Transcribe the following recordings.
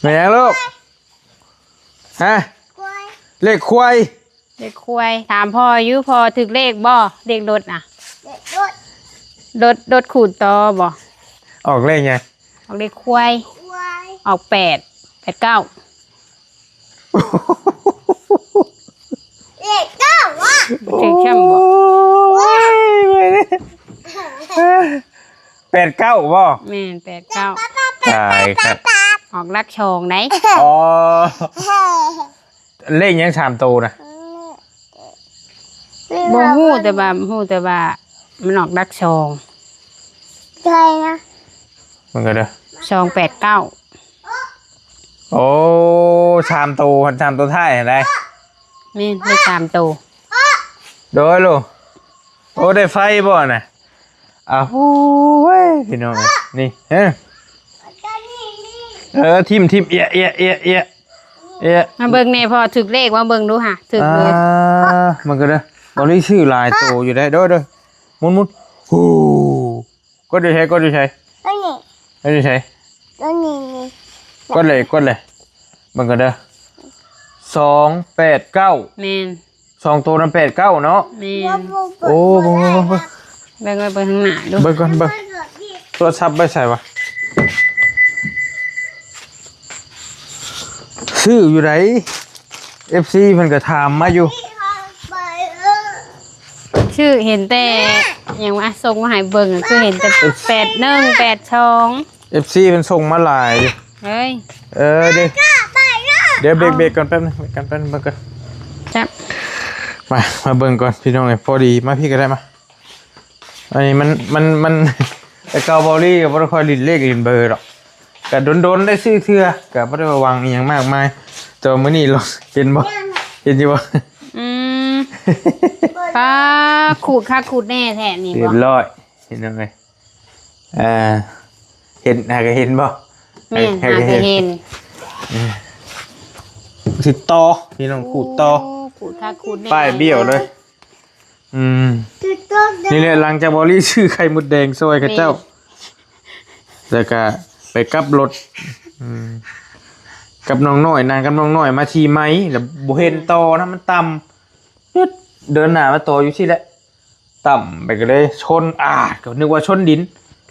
แม่ลูกฮะเลขควาย เด็กควายถามพ่ออยู่พ่อถึกเลขบ่เลขรถน่ะรถขูดตอบ่ ออกเลขไง ออกเลขควายออก8 9เลขเก้าวะ ถึกช่ำบ่ 8 9บ่ แม่น8 9 ตายครับ ออกลักชองไหน อ๋อเลขยัง3ตัวนะ บ่ฮู้แต่ว่ามันออกลักชอง ใช่นะ มันก็เด้อ ชอง8 9 โอ้3ตัวท้ายเห็นได้ แม่นได้3ตัว โดยลูกโอ้ได้ไฟบ่น่ะอ้าวโอ้ยพี่น้องนี่ฮะทิมเอียมาเบิ่งแน่พ่อถึกเลขมาเบิ่งดูค่ะถึกเลย มันก็เด้อบริชื่อลายโตอยู่ได้ด้วยมุนฮู้ก็ได้ใช้ ตัวนี้ ไม่ได้ใช้ ตัวนี้ กดเลยมันก็เด้อ2 8 9 แม่น 2ตัวนั้น8 9เนาะ แม่น โอ้เบิ่ง เบิ่งไว้เบิ่งข้างหน้าดู ก่อนตัวซับไปใส่วะซื้ออยู่ไหน FC เพิ่นก็ถามมาอยู่ ชื่อเห็นแต่อย่างว่าส่งมาให้เบิ่งอะคือเห็นแต่81 82 FC เพิ่นส่งมาหลายอยู่ เฮ้ย เดี๋ยวเบรกก่อนแป๊บนึงเบิ่งก่อน จับ มาเบิ่งก่อนพี่น้องไอ้พอดีมาพี่ก็ได้มาอันนี้มันแต่เกาบอลี่ก็บ่ได้ค่อยลิ้นเลขลิ้นเบอร์หรอกก็โดนได้ซื้อเทื่อก็บ่ได้วางอีหยังมากมายแต่มื้อนี้เราเห็นบ่เห็นอยู่บ่ ป้าขูดคักขูดแน่แท้นี่ เรีย บ่ บร้อยเห็นยังไงเห็นหาก็เห็นบ่ แม่นหาเคยเห็น สิต่อพี่น้องขูดต่อ ขูดคักขูดแน่ ป้ายเบี้ยวเลยนี่แหละหลังจากบอลี่ชื่อไข่มดแดงซอยกับเจ้าแล้วก็ไปกลับรถกับน้องน้อยนางกับน้องน้อยมาทีไหมแล้วบ่เห็นต่อนะมันต่ำยึดเดินหน้ามาต่ออยู่ที่แหละต่ำไปก็เลยชนก็นึกว่าชนดิน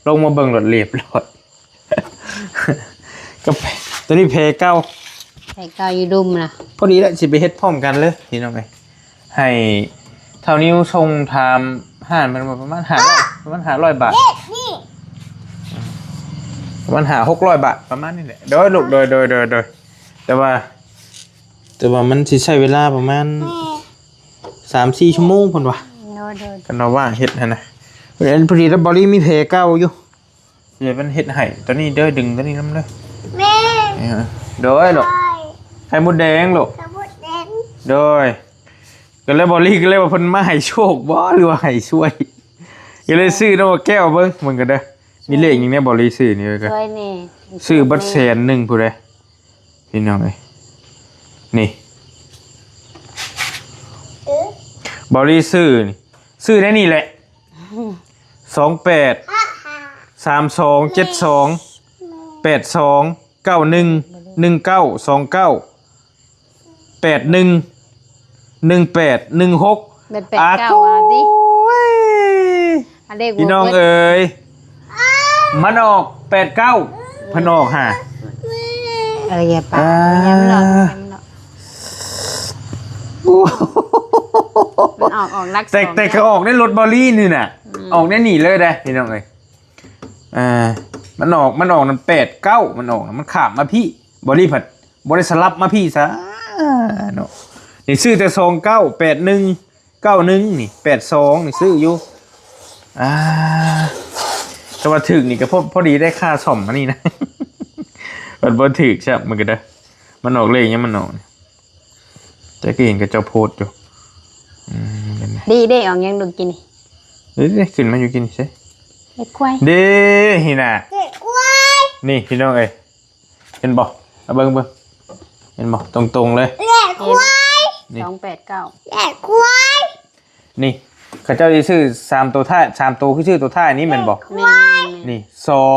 ลงมาเบิ่งรถเรียบร้อยก็ตอนนี้เพเก้า ใส่เกาอยู่ดุมน่ะ พอดีแล้วสิไปเฮ็ดพร้อมกันเลยพี่น้องไงให้เท่านิ้วทรงทำห่านมันประมาณ500 บาทประมาณ600 บาทประมาณนี้แหละโดยลูกโดยแต่ว่ามันสิใช้เวลาประมาณ 3-4 ชั่วโมงพุ่นว่ะกันเอาว่างเฮ็ดหั่นน่ะเพราะฉะนั้นพอดีแล้วบอดี้มีเพเก้าอยู่เดี๋ยวมันเฮ็ดให้ตอนนี้เด้อดึงตอนนี้นำเด้อ แม่ โดยลูกไข่มดแดงลูก สมุดแดง โดยก็เลยบอลลี่ก็เลยว่าเพิ่นมาให้โชคบ่หรือว่าให้ช่วยก็เลยซื้อนกแก้วเบิ่งมันก็เด้อมีเลขอย่างนี้บอลลี่ซื้อนี่ก็ ช่วยนี่ ซื้อบัตร100,000ผู้ใดพี่น้องเอ้ยนี่บอลลี่ซื้อได้นี่แหละ28 32 72 82 91 19 29 81 18 16 เป็น8 9ว่าติอันเลข พี่น้องเอ๋ยมันออก89พนออกห่า อย่าปากอย่ามันหลอกมันออกลัก แต่เขาออกได้รถบอลลี่นี่น่ะออกได้หนีเลยได้พี่น้องเอ๋ยมันออกนั่น89มันออกมันขาบมาพี่บอลลี่ผัดบริสลับมาพี่ซะเนาะนี่ซื้อแต่29 81 91นี่82นี่ซื้ออยู่แต่ว่าถึกนี่ก็พอดีได้ค่าซ่อมมานี่นะ มันบ่ถึกใช่มันก็ได้มันออกเลขยังมันออกแต่ก็เห็นกับเจ้าโพสอยู่ดีได้ออกยังดูกิน เด้ขึ้นมาอยู่กินใช่ เฮ็ดควาย เด้หิน่ะ เด็กควาย นี่พี่น้องเอ้ยเห็นบ่เอาเบิ่งเห็นบ่ตรงๆเลย เด็กควาย 289 เด็กควาย นี่เขาเจ้าสิซื้อ3ตัวท้าย3ตัวคือชื่อตัวท้ายนี้แม่นบ่ แม่น นี่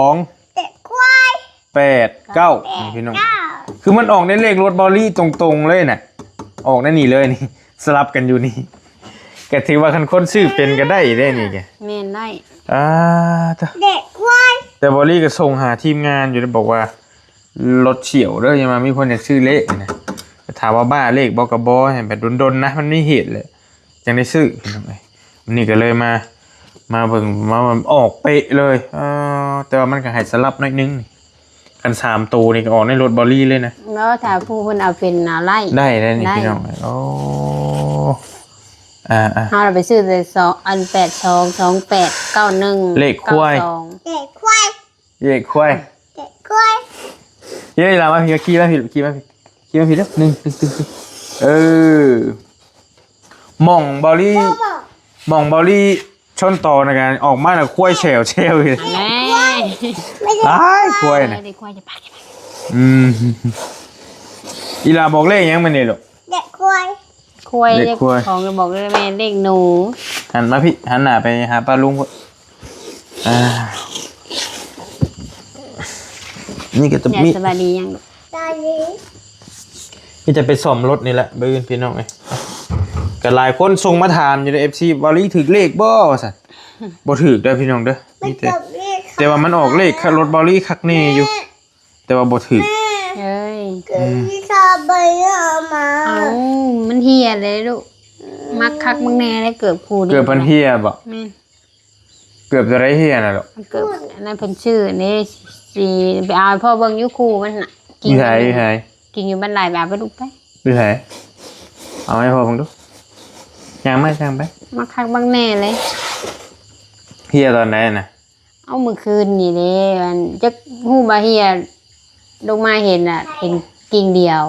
2 เด็กควาย 8 9นี่พี่น้อง 9 คือมันออกในเลขรถบอลลี่ตรงๆเลยน่ะออกในนี่เลยนี่สลับกันอยู่นี่แกถือว่าคันคนซื้อเป็นก็ได้ได้นี่แก แม่นได้ เด็กควาย แต่บอลลี่ก็ส่งหาทีมงานอยู่แล้วบอกว่ารถเฉียวเด้อยังมามีคนอยากซื้อเลขนะถามว่าบ้าเลขบอกกับบอเห็นแบบดนๆนะมันไม่เหตุเลยยังได้ซื้อวันนี้ก็เลยมาเบิ่งมาออกเป๊ะเลยแต่ว่ามันก็ให้สลับน้อยนึงคัน3ตัวนี่ก็ออกในรถบอลลี่เลยนะ แล้วถ้าผู้เพิ่นเอาเป็นไล่ ได้นี่พี่น้องโอ้เราไปซื้อแต่2อัน822891 เลขควาย เด็กควาย เลขควาย เด็กควาย เฮ้ยเรามาพี่ขี้มาพี่แล้ว1หม่องบอลลี่ชนต่อในการออกมาแล้วควายแฉวเลย แม่ ควายน่ะ เด็กควายจะไป อีลาบอกเลขยังมันนี่ลูก เด็กควาย ควาย เด็กควาย ของจะบอกเลยแม่เลขหนู หันมาพี่หันหน้าไปหาป้าลุงนี่ก็จะ อย่า มี สบายดียังลูก ตอนนี้ นี่จะไปซ่อมรถนี่แหละเบิ่งพี่น้องไงก็หลายคนส่งมาถามอยู่ใน FC บอลลี่ถึกเลขบ่ว่าซั่นบ่ถึกเด้อพี่น้องเด้อ ไม่ นี่ จบเรียก แต่ว่ามันออกเลขรถบอลลี่คักแน่อยู่ แต่ว่าบ่ถึก เอ้ย เกิดที่ชอบไปเอามา เอามันเฮียเลยลูกมักคักมึงแน่ได้เกิดผู้ เกือบเพิ่นเฮียบ่ แม่น เกือบจะได้เฮียน่ะลูก มันเกิดอันนั้นเพิ่นชื่อนี่สิไปเอาพ่อเบิ่งอยู่คู่มันน่ะ อีไผ กินอยู่บ้านหลายแบบไปลูกไป อีไผเอาให้พ่อเบิ่งดูยังไม่จังไป มักคักบังแน่เลย เฮียตอนไหนน่ะ เอามื้อคืนนี่เด้มันจักฮู้บ่าเฮียลงมาเห็นน่ะเห็นกิ่งเดียว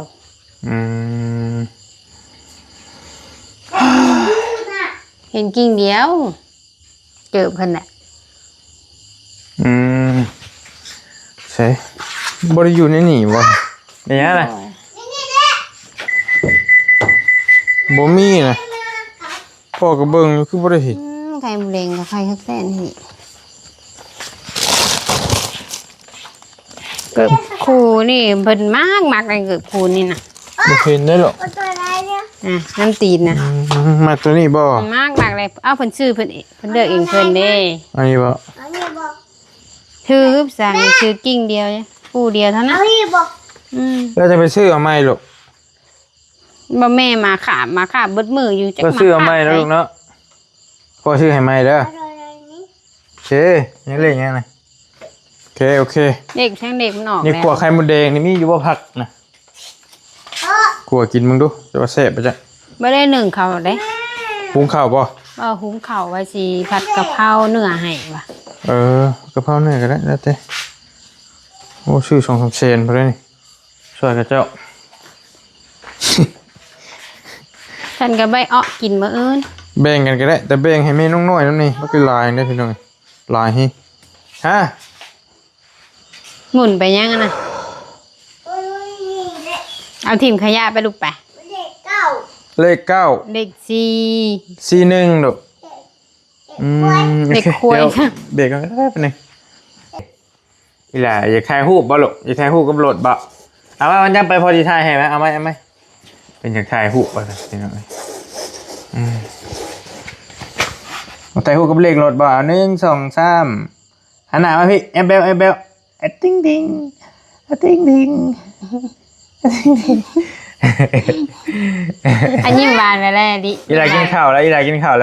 เห็นกิ่งเดียวเจอเพิ่นน่ะ ใช่บ่ได้อยู่ในนี่บ่เนี่ยน่ะบ่มีนะพ่อก็เบิ่งอยู่คือบ่ได้เห็น ไข่หมูแดงกับไข่คักแท้นี่เกิดคู่นี่เพิ่นมากเลยเกิดคู่นี่น่ะ บ่เห็นได้หรอก เอาตัวอะไรเนี่ย น้ำตีนน่ะ มาตัวนี้บ่ มากเลยเอาเพิ่นชื่อเพิ่นเลือกเองเพิ่นเด้ อันนี้บ่ เอาพี่บอก ถือสั่งชื่อกิ่งเดียวเนี่ยคู่เดียวเท่านั้ เอา น พี่บอก แล้วจะไปซื้อเอาใหม่ลูก บ่แม่มาขาบเบิดมืออยู่จัก ก็ซื้อเอาใหม่แล้วลูกเนาะพ่อซื้อให้ใหม่เด้อ เอาตัวอะไรนี่ โอเคยังเลขยังไงโอเค เด็กช่างเด็กมันออก นี่ แล้ว ขัวไข่มดแดงนี่มีอยู่บ่ผักนะ เออ ขัวกินมึงดูจะว่าแซ่บปะจ๊ะ บ่ได้หนึ่งเขาเด้ หุงข้าวบ่ หุงข้าวไว้สิผัดกะเพราเนื้อให้ว่ะ กะเพราเนื้อก็ได้แล้วแต่โอ้ชื่อ2-3เซนพอได้นี่ช่วยกับเจ้า ฉันก็ไปอ้อกินมื้ออื่น แบ่งกันก็ได้แต่แบ่งให้แม่น้องน้อยนั่นนี่ก็คือลายได้พี่น้องลายให้ฮะ หมุนไปยังอะน่ะ โอ้ยนี่เด็ก เอาทีมขยะไปลูกไป เด็กเก้า เลข9 เด็กสี่ 41ลูก เด็กควาย เดี๋ยวเบรกกันก็ได้ปะเนี่ยอีหล่ะอย่าแค่หูบบ่ลูกอย่าแค่หูบกับโหลดบ่เอามามันจำไปพอดีทายให้ไหมเอาไหมเป็นอย่างถ่ายหูบ่ล่ะพี่น้องเอาถ่ายหูกับเลขโหลดบ่1 2 3หันหน้ามาพี่แอมเบลติ้งติ้งติ้งติ้ง อันยิ้มหวานไปแล้วดิ อีหล่ะกินข้าวแล้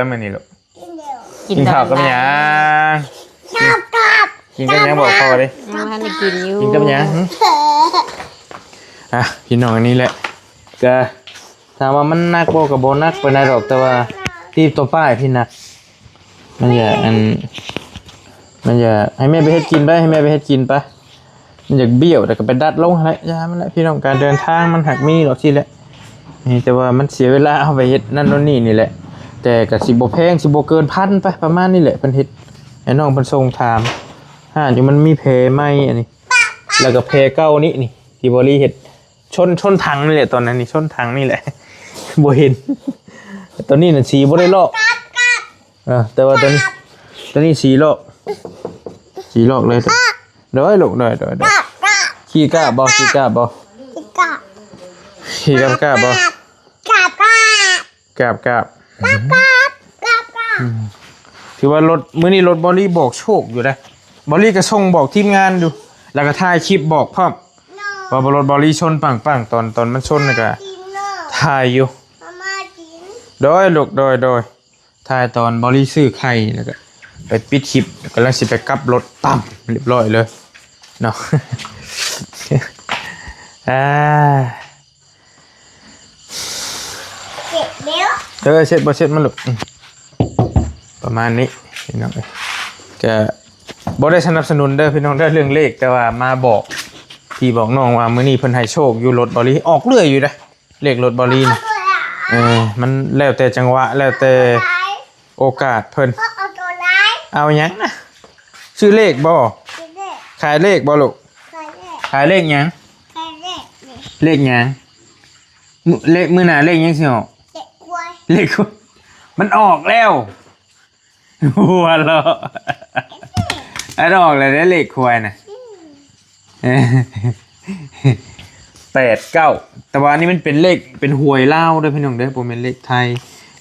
วมื้อนี้ลูก กินเดียว กินข้าวกับหยัง ชอบกลับ กินกับหยังบอกพอดิ ยังทันได้กินอยู่ กินกับหยังพี่น้องอันนี้แหละก็ถามว่ามันนักบ่กับบ่นักไปไหนดอกแต่ว่าตีตัวป้ายพี่นักมันอย่าให้แม่ไปเฮ็ดกินไปให้แม่ไปเฮ็ดกินไปมันอยากเบี้ยวแต่ก็ไปดัดลงหั่นแหละยามันแหละพี่น้องการเดินทางมันหักมีดอกทีแหละนี่แต่ว่ามันเสียเวลาเอาไปเฮ็ดนั่นโน่นนี่แหละแต่ก็สิบ่แพงสิบ่เกิน1,000ไปประมาณนี้แหละเพิ่นเฮ็ดให้น้องเพิ่นส่งถามอยู่มันมีแพใหม่อันนี้แล้วก็แพเก่านี่ที่บ่รีเฮ็ดชนถังนี่แหละตอนนั้นนี่ชนถังนี่แหละ บ่เห็นตอนนี้น่ะสีบ่ได้ลอกแต่ว่าตอนนี้สีลอกเลยเด้อลูกเด้อขี่กล้าบ่ กิ ขี่กราบบ่ กราบกราบ กราบ กราบกราบกราบ ถือว่ารถมื้อนี้รถบอลี่บอกโชคอยู่นะบอลี่ก็ส่งบอกทีมงานดูแล้วก็ถ่ายคลิปบอกพร้อมว่ารถบอลี่ชนปังๆตอนมันชนน่ะก็ กินเนอะ ถ่ายอยู่ มาม่ากิน โดยลูกโดยถ่ายตอนบอลี่ซื้อไข่แล้วก็ไปปิดคลิปกำลังสิไปกลับรถตั้มเรียบร้อยเลยเนาะ เก็บเดี๋ยว เช็ดบ่เช็ดมันลูกประมาณนี้พี่น้องก็บ่ได้สนับสนุนเด้อพี่น้องเด้อเรื่องเลขแต่ว่ามาบอกพี่บอกน้องว่ามื้อนี้เพิ่นให้โชคอยู่รถบอลี่ออกเรื่อยอยู่นะเลขรถบอลี่นะมันแล้วแต่จังหวะแล้วแต่โอกาสเพิ่น พ่อเอาตัวร้าย เอาหยังนะชื่อเลขบ่ กินเด็ก ขายเลขบ่ลูก ใครเด็ก ขายเลขหยัง ใครเด็กนี่ เลขหยังเลขมื้อหน้าเลขหยังสิออก เด็กควาย เลขมันออกแล้วหัวเราะอันออกแล้วได้เลขควายน่ะ89แต่ว่าอันนี้มันเป็นเลขเป็นหวยลาวเด้อพี่น้องเด้อบ่แม่นเลขไทย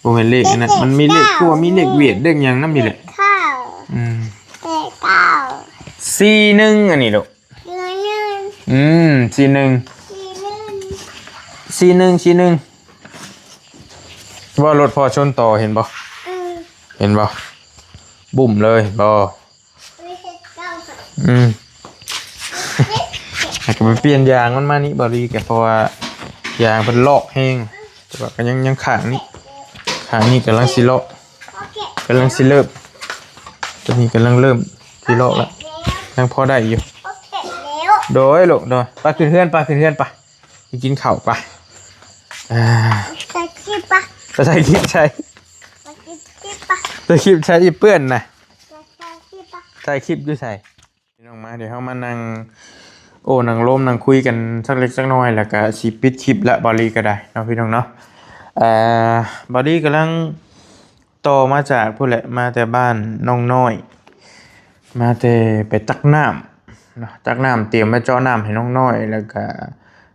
บ่แม่นเลขอันนั้นมันมีเลขตัวมีเลขเวียดเลขหยังนำนี่แหละ ข้าว เด็กข้าว 41อันนี้ลูก เนื้อเนื้อ 41 สีนึ่ง 41ว่ารถพอชนต่อเห็นบ่ อืม เห็นบ่บุ่มเลยบ่ ไม่ใช่เก้าค่ะ ให้ก็ไปเปลี่ยนยางมันมานี่บ่ดีแกเพราะว่ายางเพิ่นลอกแห้งแต่ว่าก็ยังข้างนี้กำลังสิลอก โอเค กำลังสิเริ่มตัวนี้กำลังเริ่มสิลอกแล้วยังพอได้อยู่ โอเคแล้ว โดยลูกโดยไปขึ้นเฮือนไปไปกินข้าวไปใส่คลิปปะ ไปใส่คลิปใช้ ใส่คลิปปะ ใส่คลิปใช้อีเปื้อนน่ะ ใส่คลิปปะ ใส่คลิปอยู่ใส่พี่น้องมาเดี๋ยวเฮามานั่งโอ้นั่งร่มนั่งคุยกันสักเล็กสักน้อยแล้วก็สิปิดคลิปละบอลลี่ก็ได้เนาะพี่น้องเนาะบอลลี่กำลังต่อมาจากผู้แหละมาแต่บ้านน้องน้อยมาแต่ไปตักน้ำเนาะตักน้ำเตรียมมาเจ่อน้ำให้น้องน้อยแล้วก็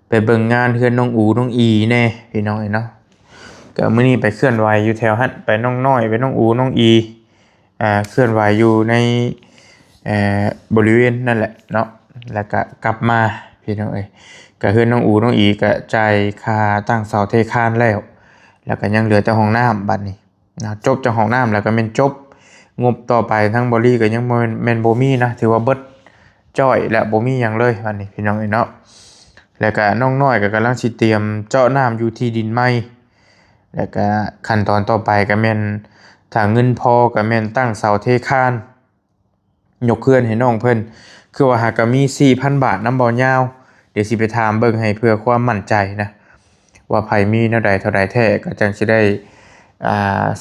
ไปเบิ่งงานเฮือนน้องอูน้องอีแน่พี่น้องเนาะก็มื้อนี้ไปเคลื่อนไหวอยู่แถวหั้นไปน้องน้อยไปน้องอูน้องอีเคลื่อนไหวอยู่ในบริเวณนั่นแหละเนาะแล้วก็กลับมาพี่น้องก็เฮือนน้องอูน้องอีก็จ่ายค่าตั้งเสาเทคานแล้วก็ยังเหลือแต่ห้องน้ำบัดนี้นะจบจากห้องน้ำแล้วก็แม่นจบงบต่อไปทั้งบริก็ยังแม่นบ่มีนะถือว่าเบิดจ้อยและบ่มีหยังเลยบัดนี้พี่น้องเนาะแล้วก็น้องน้อยก็กำลังสิเตรียมเจาะน้ำอยู่ที่ดินใหม่แล้วก็ขั้นตอนต่อไปก็แม่นถ้าเงินพอก็แม่นตั้งเสาเทคานยกเคลื่อนให้น้องเพิ่นคือว่าหากก็มี 4,000 บาทนำบ่ยาวเดี๋ยวสิไปถามเบิ่งให้เพื่อความมั่นใจนะว่าไผมีแนวใดเท่าใดแท้ก็จังสิได้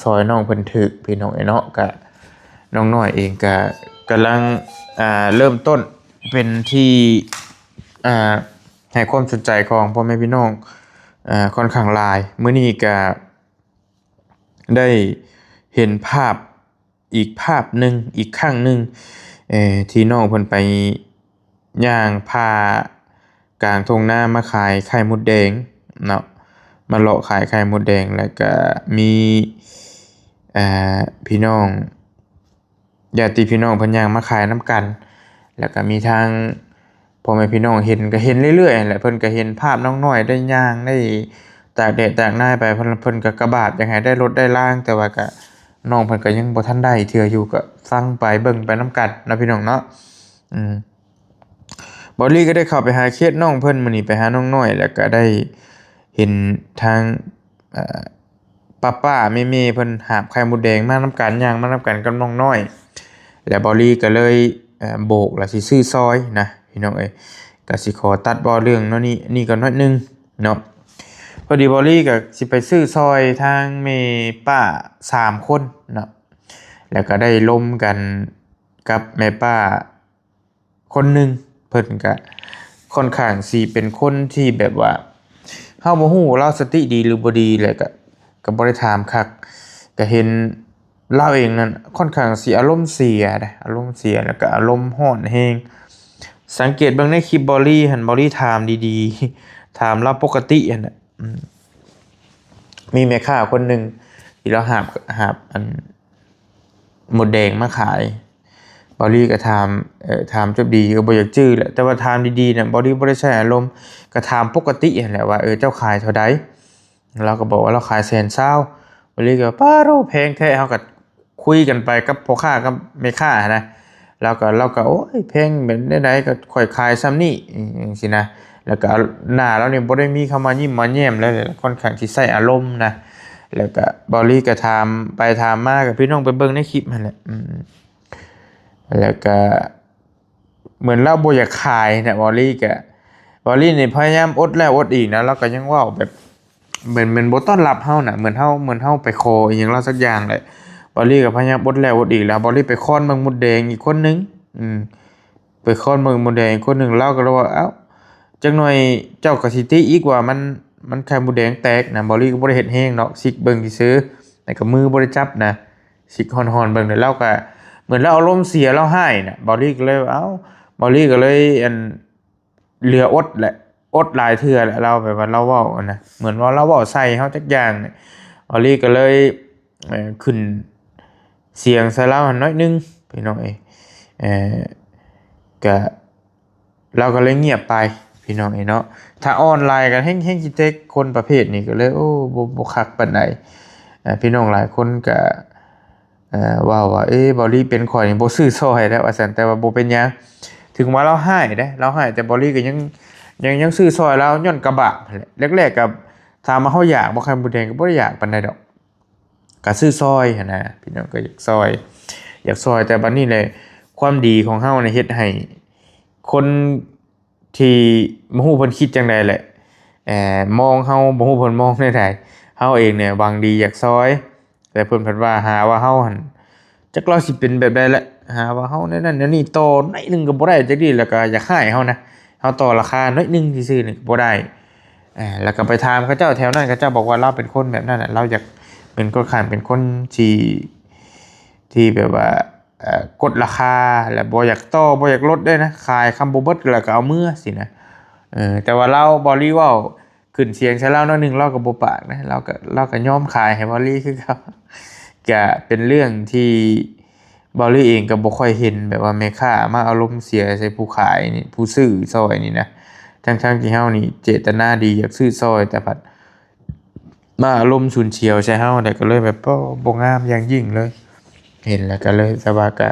ซอยน้องเพิ่นถึกพี่น้องเนาะก็น้องน้อยเองก็กำลังเริ่มต้นเป็นที่ให้ความสนใจของพ่อแม่พี่น้องค่อนข้างหลายมื้อนี้ก็ได้เห็นภาพอีกภาพหนึ่งอีกครั้งหนึ่งที่น้องเพิ่นไปย่างพากลางทุ่งนามาขายไข่มดแดงเนาะมาเลาะขายไข่มดแดงแล้วก็มีพี่น้องญาติพี่น้องเพิ่นย่างมาขายน้ำกันแล้วก็มีทางพ่อแม่พี่น้องเห็นก็เห็นเรื่อยๆแหละเพิ่นก็เห็นภาพน้องน้อยได้ย่างได้ตากแดดตากหน้าไปเพิ่นก็กระบาดยังไงได้รถได้ล่างแต่ว่าก็น้องเพิ่นก็ยังบ่ทันได้เทื่ออยู่ก็ฟังไปเบิ่งไปนํกันนะพี่น้องเนาะบอลลี่ก็ได้เข้าไปหาเคสน้องเพิ่นมื้อนี้ไปหาน้องน้อยแล้วก็ได้เห็นทางป้าๆแม่ๆเพิ่นหาบไข่มดแดงมานํกันย่างมานํกันกับน้องน้อยแล้วบอลลี่ก็เลยโบกแล้วสิซื้อซอยนะพี่น้องก็สิขอตัดบ่เรื่องเนาะนี่ก็น้อยนึงเนาะพอดีบอลลี่ก็สิไปซื้อซอยทางแม่ป้า3คนเนาะแล้วก็ได้ล้มกันกับแม่ป้าคนหนึ่งเพิ่นก็ค่อนข้างสิเป็นคนที่แบบว่าเฮาบ่ฮู้เราสติดีหรือบ่ดีเลยก็บ่ได้ถามคักก็เห็นเราเองนั่นค่อนข้างสิอารมณ์เสียนะอารมณ์เสียแล้วก็อารมณ์ร้อนแฮงสังเกตเบิ่งในคลิปบอลลี่หันบอลลี่ถามดีๆถามเราปกติหั่นน่ะ มีแม่ค้าคนหนึ่งที่เราหาบอันหมดแดงมาขายบอลี่ก็ถามจบดีก็บ่อยากจื้อแหละแต่ว่าถามดีๆเนี่ยบอลี่บ่ได้ใช้อารมณ์ก็ถามปกตินั่นแหละว่าเจ้าขายเท่าใดเราก็บอกว่าเราขาย120,000บอลี่ก็ป้าโรแพงแท้เฮาก็คุยกันไปกับพ่อค้ากับแม่ค้านะเราก็โอ้ยแพงแบบใดๆก็ค่อยขายซ้ำนี่จังซี่นะแล้วก็หน้าเราเนี่ยบ่ได้มีคำว่ายิ้มมาแย้มแล้วค่อนข้างสิใช้อารมณ์นะแล้วก็บอลี่ก็ถามไปถามมากับพี่น้องไปเบิ่งในคลิปนั่นแหละแล้วก็เหมือนเราบ่อยากขายนะบอลลี่นี่พยายามอดแล้วอดอีกนะแล้วก็ยังเว้าแบบเหมือนบ่ต้อนรับเฮาน่ะเหมือนเฮาไปขออีหยังเราสักอย่างแหละบอลลี่ก็พยายามอดแล้วอดอีกแล้วบอลลี่ไปค้อนเบิ่งมดแดงอีกคนนึงไปค้อนเบิ่งมดแดงอีกคนนึงเราก็เลยว่าเอ้าจักหน่อยเจ้าก็สิติอีกว่ามันไข่มดแดงแตกนะบอลลี่ก็บ่ได้เฮ็ดแฮงเนาะสิกเบิ่งซื่อแต่ก็มือบ่ได้จับนะสิกฮ้อนๆเบิ่งแล้วเราก็เหมือนเราอารมณ์เสียเราให้น่ะบอลลี่ก็เลยบอลลี่ก็เลยเหลืออดแหละอดหลายเทื่อแหละเราแบบว่าเราเว้านะเหมือนว่าเราเว้าใส่เฮาจักอย่างบอลลี่ก็เลยขึ้นเสียงใส่เราน้อยนึงพี่น้องก็เราก็เลยเงียบไปพี่น้องเนาะถ้าออนไลน์กันแฮ่งๆสิเต็กคนประเภทนี้ก็เลยโอ้บ่คักปานใดพี่น้องหลายคนก็ว่าบอลลี่เป็นข่อยนี่บ่ซื้อซอยแล้วว่าซั่นแต่ว่าบ่เป็นหยังถึงว่าเราให้เด้เราให้แต่บอลลี่ก็ยังซื้อซอยเราย้อนกระบะนั่นแหละแรกๆก็ถามว่าเฮาอยากบ่ไข่มดแดงก็บ่ได้อยากปานใดดอกก็ซื้อซอยหั่นนะพี่น้องก็อยากซอยแต่บัดนี้เลยความดีของเฮาเนี่ยเฮ็ดให้คนที่บ่ฮู้เพิ่นคิดจังไดแหละมองเฮาบ่ฮู้เพิ่นมองได้ใดเฮาเองเนี่ยหวังดีอยากซอยแต่เพิ่นเพิ่นว่าหาว่าเฮาหั่นจักเราสิเป็นแบบใดแหละหาว่าเฮาแนวนั้นแนวนี้ต่อหน่อยนึงก็บ่ได้จักดีแล้วก็อยากขายเฮานะเฮาต่อราคาหน่อยนึงซื่อๆนี่บ่ได้แล้วก็ไปถามเขาเจ้าแถวนั้นเขาเจ้าบอกว่าเราเป็นคนแบบนั้นน่ะเราอยากเป็นคนขายเป็นคนที่แบบว่ากดราคาแล้วบ่อยากต่อบ่อยากลดด้วยนะขายคำบ่เบิดแล้วก็เอามือสินะแต่ว่าเราบอลลี่เว้าขึ้นเสียงใส่เราหน่อยนึงเราก็บ่ปากนะเราก็ยอมขายให้บอลลี่คือเขาก็เป็นเรื่องที่บอลลี่เองก็บ่ค่อยเห็นแบบว่าแม่ค้ามาอารมณ์เสียใส่ผู้ขายนี่ผู้ซื้อซอยนี่นะทั้งที่เฮานี่เจตนาดีอยากซื้อซอยแต่พัดมาอารมณ์ฉุนเฉียวใส่เฮาได้ก็เลยแบบบ่งามอย่างยิ่งเลยเห็นแล้วก็เลยสบายก็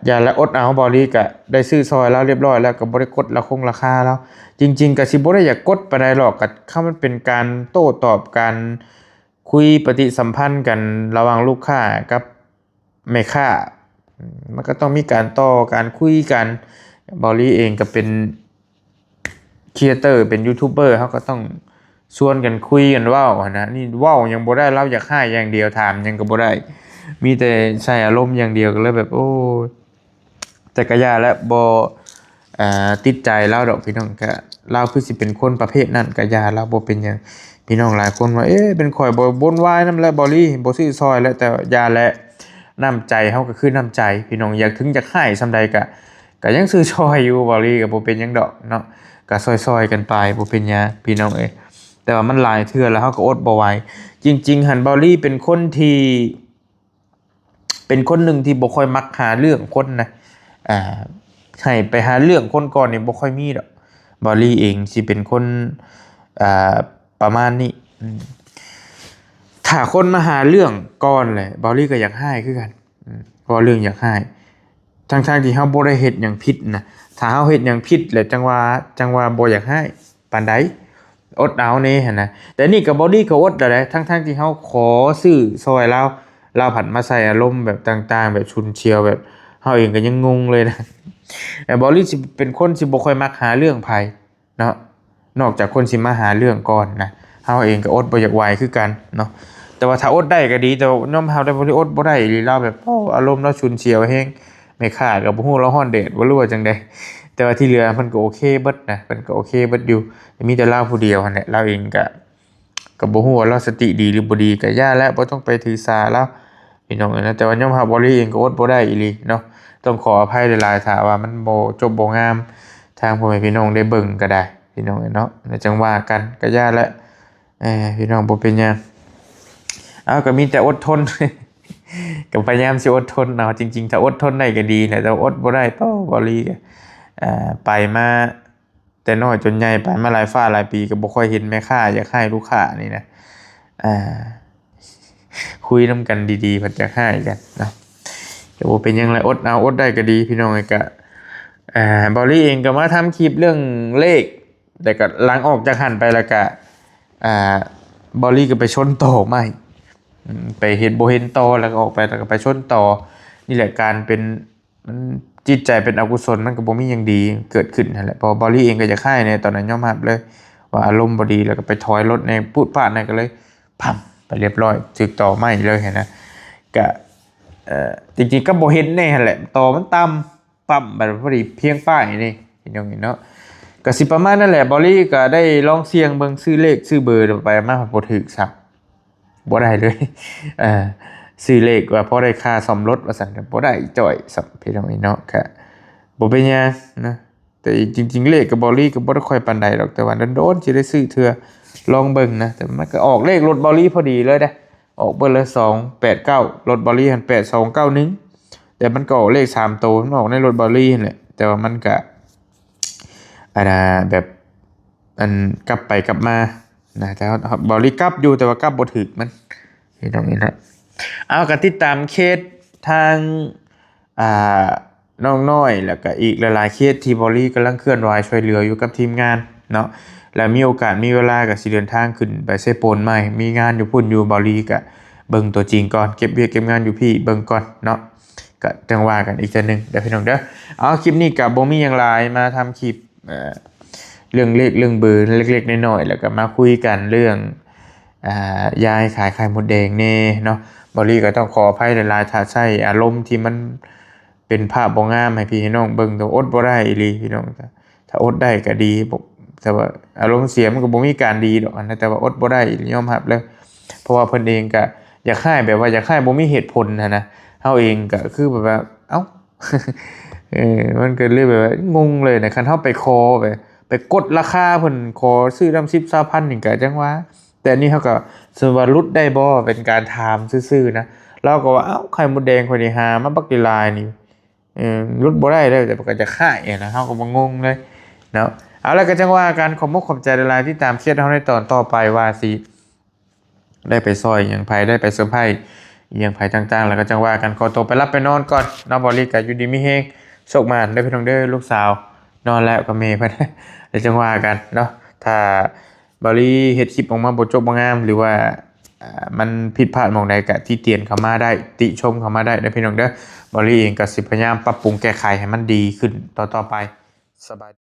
อย่าละอดเอาบอลลี่ก็ได้ซื้อซอยแล้วเรียบร้อยแล้วก็บ่ได้กดราคาแล้วจริงๆก็สิบ่ได้อยากกดปานใดหรอกก็ถ้ามันเป็นการโต้ตอบการคุยปฏิสัมพันธ์กันระหว่างลูกค้ากับแม่ค้ามันก็ต้องมีการต่อการคุยกันบอลลี่เองก็เป็นครีเอเตอร์เป็นยูทูบเบอร์เขาก็ต้องชวนกันคุยกันเว้านะนี่เว้ายังบ่ได้เราอยากให้อย่างเดียวถามยังก็บ่ได้มีแต่ใช้อารมณ์อย่างเดียวก็เลยแบบโอ้แต่ก็ย่าและบ่ติดใจเราดอกพี่น้องก็เราคือสิเป็นคนประเภทนั้นก็ย่าเราบ่เป็นหยังพี่น้องหลายคนว่าเป็นข่อยบ่บ่นวายนำแลบอลี่บ่ซื้อซอยแล้วแต่ย่าและน้ำใจเฮาก็คือน้ำใจพี่น้องอยากให้ซำใดก็ยังซื้อซอยอยู่บอลี่ก็บ่เป็นหยังดอกเนาะก็ซอยๆกันไปบ่เป็นหยังพี่น้องแต่ว่ามันหลายเทื่อแล้วเฮาก็อดบ่ไหวจริงๆหันบอลี่เป็นคนที่เป็นคนหนึ่งที่บ่ค่อยมักหาเรื่องคนนะให้ไปหาเรื่องคนก่อนนี่บ่ค่อยมีดอกบอลลี่เองสิเป็นคนประมาณนี้ถ้าคนมาหาเรื่องก่อนแหละบอลลี่ก็อยากให้คือกันเพราะเรื่องอยากให้ทั้งที่เฮาบ่ได้เฮ็ดหยังผิดนะถ้าเฮาเฮ็ดหยังผิดแล้วจังว่าบ่อยากให้ปานใดอดเอาแน่หั่นนะแต่นี่ก็บอลลี่ก็อดแล้วแหละทั้งที่เฮาขอซื้อซอยเราผัดมาใส่อารมณ์แบบต่างๆแบบชุนเชียวแบบเฮาเองก็ยังงงเลยนะแต่บอลลี่สิเป็นคนสิบ่ค่อยมักหาเรื่องไผเนาะนอกจากคนสิมาหาเรื่องก่อนนะเฮาเองก็อดบ่อยากไหวคือกันเนาะแต่ว่าถ้าอดได้ก็ดีแต่น้อมเฮาได้บ่ได้อดบ่ได้อีหลีเราแบบอารมณ์เราชุนเชียวแฮงไม่ค่าก็บ่ฮู้เราฮ้อนเดชบ่รู้ว่าจังได๋แต่ว่าที่เหลือเพิ่นก็โอเคเบิดนะเพิ่นก็โอเคเบิดอยู่มีแต่เราผู้เดียวหั่นแหละเราเองก็บ่ฮู้ว่าเราสติดีหรือบ่ดีก็ย่าแล้วบ่ต้องไปถือสาแล้วพี่น้องนะแต่ว่าย่อมหาบอลลี่เองก็อดบ่ได้อีหลีเนาะต้องขออภัยหลายๆถ้าว่ามันบ่จบบ่งามทางพ่อแม่พี่น้องได้เบิ่งก็ได้พี่น้องเนาะจังว่ากันก็ย่าและ พี่น้องบ่เป็นหยังเอาก็มีแต่อดทน ก็พยายามสิอดทนเอาจริงๆถ้าอดทนได้ก็ดีนะแต่อดบ่ได้ก็บ่รีก็ไปมาแต่น้อยจนใหญ่ไปมาหลายฟ้าหลายปีก็บ่ค่อยเห็นแม่ค้าอยากให้ลูกค้านี่นะอ่าคุยนำกันดีๆเพิ่นจะให้กันเนาะก็บ่เป็นหยังไรอดเอาอดได้ก็ดีพี่น้องก็บอลลี่เองก็มาทำคลิปเรื่องเลขแต่ก็หลังออกจากหันไปแล้วก็บอลลี่ก็ไปชนต่อไม่ไปเห็นโบเห็นต่อแล้วก็ออกไปแล้วก็ไปชนต่อนี่แหละการเป็นมันจิตใจเป็นอกุศลมันก็บ่มีอย่างดีเกิดขึ้นนั่นแหละพอบอลลี่เองก็จะค่ายในตอนนั้นยอมรับเลยว่าอารมณ์บ่ดีแล้วก็ไปถอยรถในพูดพลาดนั่นก็เลยพัมไปเรียบร้อยถึกต่อไม่เลยเห็นนะก็จริงๆก็บ่เห็นแน่แหละต่อมันต่ำปั๊มแบบพอดีเพียงป้ายนี่เห็นอย่างนี้เนาะก็สิประมาณนั่นแหละบอลลี่ก็ได้ลองเสี่ยงเบิ่งซื้อเลขซื้อเบอร์ไปมาบ่ถึกซักบ่ได้เลยซื้อเลขว่าพอได้ค่าซ่อมรถว่าซั่นก็บ่ได้จ่อยสับพี่น้องเนาะค่ะบ่เป็นหยังนะแต่จริงๆเลขกับบอลลี่ก็บ่ได้ค่อยปานใดหรอกแต่ว่าโดนๆสิได้ซื้อเทื่อลองเบิ่งนะแต่มันก็ออกเลขรถบอลลี่พอดีเลยเด้ออกเบิ่งละ289รถบอลลี่หัน8291แต่มันก็ออกเลข3ตัวมันออกในรถบอลลี่นั่นแหละแต่ว่ามันก็แบบอันกลับไปกลับมานะแต่บอลลี่กลับอยู่แต่ว่ากลับบ่ถึกมันพี่น้องนี่นะเอาก็ติดตามเคสทางน้องน้อยแล้วก็อีกหลายๆเคสที่บอลลี่กำลังเคลื่อนไหวช่วยเหลืออยู่กับทีมงานเนาะแล้วมีโอกาสมีเวลาก็สิเดินทางขึ้นไปเซโปนใหม่มีงานอยู่พุ่นอยู่บอลลี่ก็เบิ่งตัวจริงก่อนเก็บเวียกเก็บงานอยู่พี่เบิ่งก่อนเนาะก็จังว่ากันอีกเทื่อนึงเดี๋ยวพี่น้องเด้อเอาคลิปนี้ก็บ่มีหยังหลายมาทำคลิปเรื่องเลขเรื่องเบอร์เล็กๆน้อยๆแล้วก็มาคุยกันเรื่องยายขายไข่มดแดงแน่เนาะบอลลี่ก็ต้องขออภัยหลายๆถ้าใช้อารมณ์ที่มันเป็นภาพบ่งามให้พี่น้องเบิ่งต้องอดบ่ได้อีหลีพี่น้องถ้าอดได้ก็ดีแต่ว่าอารมณ์เสียมันก็บ่มีการดีดอกนะแต่ว่าอดบ่ได้ยอมรับเลยเพราะว่าเพิ่นเองก็อยากให้แบบว่าอยากให้บ่มีเหตุผลนะเฮาเองก็คือแบบว่าเอ้า มันก็เลยแบบว่างงเลยนะคันเฮาไปคอไปกดราคาเพิ่นขอซื้อนำ10 20,000นี่ก็จังว่าแต่อันนี้เฮาก็สมมุติว่าลดได้บ่เป็นการถามซื่อๆนะเราก็ว่าเอ้าไข่มดแดงข่อยนี่หามาบักหลายนี่ลดบ่ได้เลยแต่ก็จะขายนะเฮาก็บ่งงเลยเนาะเอาล่ะก็จังว่าการขอบมุกขอบใจหลายๆที่ตามเคสเฮาในตอนต่อไปว่าสิได้ไปซอยหยังไผได้ไปเซอร์ไพรส์หยังไผต่างๆแล้วก็จังว่ากันขอตัวไปรับไปนอนก่อนเนาะบ่รีก็อยู่ดีมีแฮงโชคมานได้พี่น้องเด้อลูกสาวนอนแล้วก็เมย์เพิ่น เดี๋ยวจังว่ากันเนาะถ้าบริเฮ็ดคลิปออกมาบ่จบบ่งามหรือว่ามันผิดพลาดหม่องใดก็ที่เตียนเข้ามาได้ติชมเข้ามาได้เด้อพี่น้องเด้อบริเองก็สิพยายามปรับปรุงแก้ไขให้มันดีขึ้นต่อๆไปสบาย